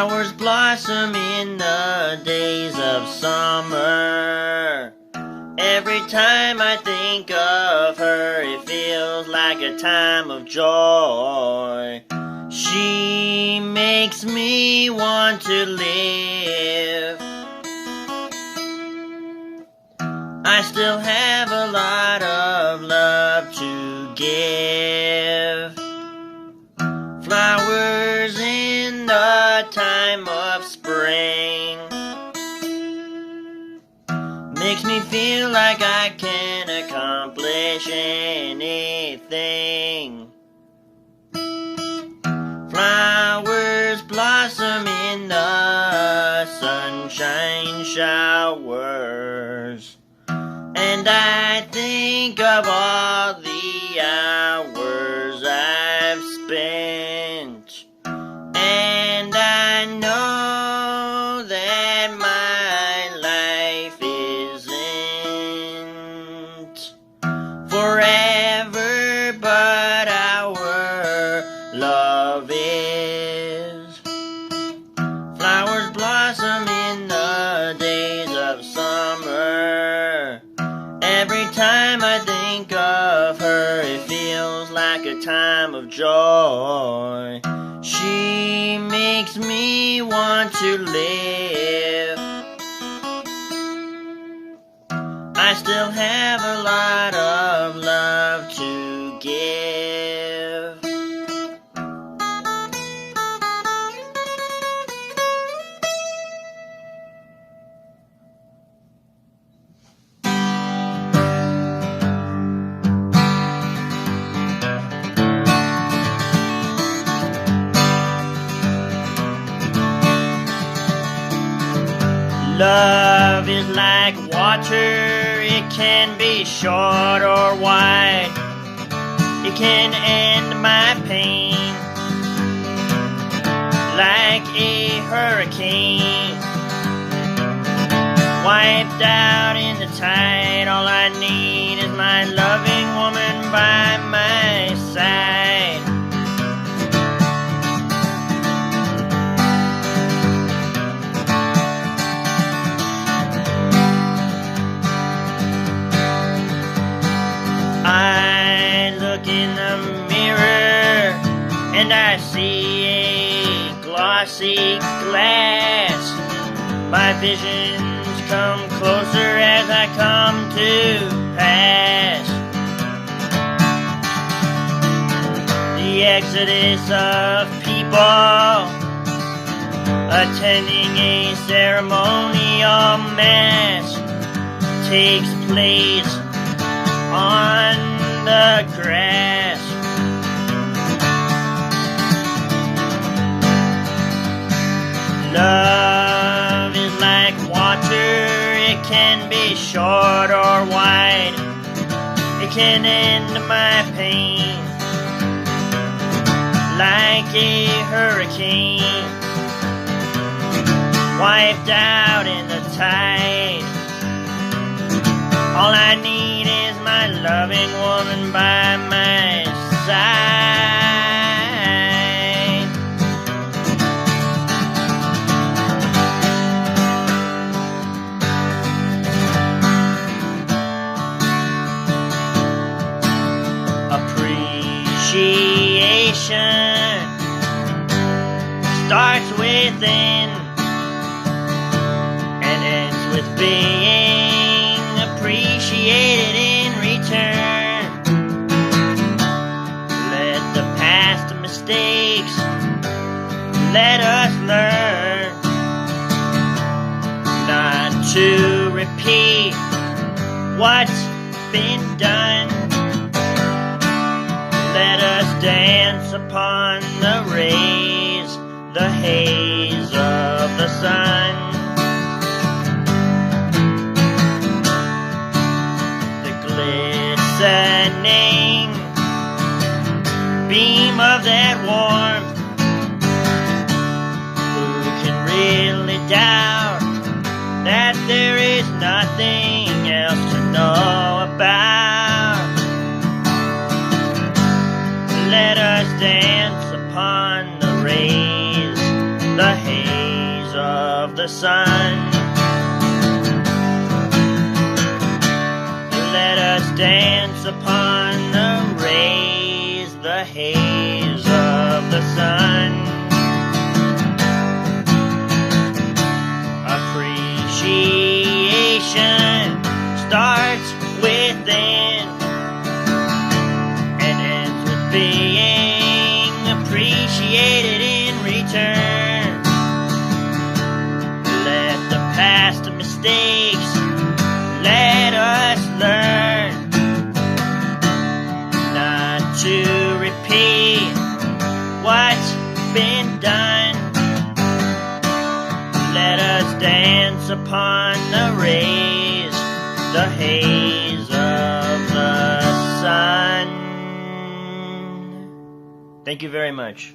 Flowers blossom in the days of summer. Every time I think of her, it feels like a time of joy. She makes me want to live. I still have a lot of love to give. Flowers in the time of spring makes me feel like I can accomplish anything. Flowers blossom in the sunshine showers, and I think of all the hours I've spent, and I know that my life isn't forever, but our love is. Flowers blossom in the days of summer. Every time I think of her, it feels like a time of joy. She makes me want to live. I still have a lot of love to give. Love is like water, it can be short or wide. It can end my pain like a hurricane. Wiped out in the tide, all I need is my loving woman by my side. I look in the mirror and I see a glossy glass. My visions come closer as I come to pass. The exodus of people attending a ceremonial mass takes place on the grass. Love is like water, it can be short or wide. It can end my pain like a hurricane. Wiped out in the tide. All I need is my loving woman by my side. Appreciation starts within and ends with being appreciated in return. Let the past mistakes let us learn not to repeat what's been done. Let us dance upon the rays, the haze of the sun. Glistening beam of that warmth. Who can really doubt that there is nothing else to know about? Let us dance upon the rays, the haze of the sun. Let us dance upon the rays, the haze of the sun. Appreciation starts within and ends with being appreciated in return. Let the past mistakes let us learn not to repeat what's been done. Let us dance upon the rays, the haze of the sun. Thank you very much.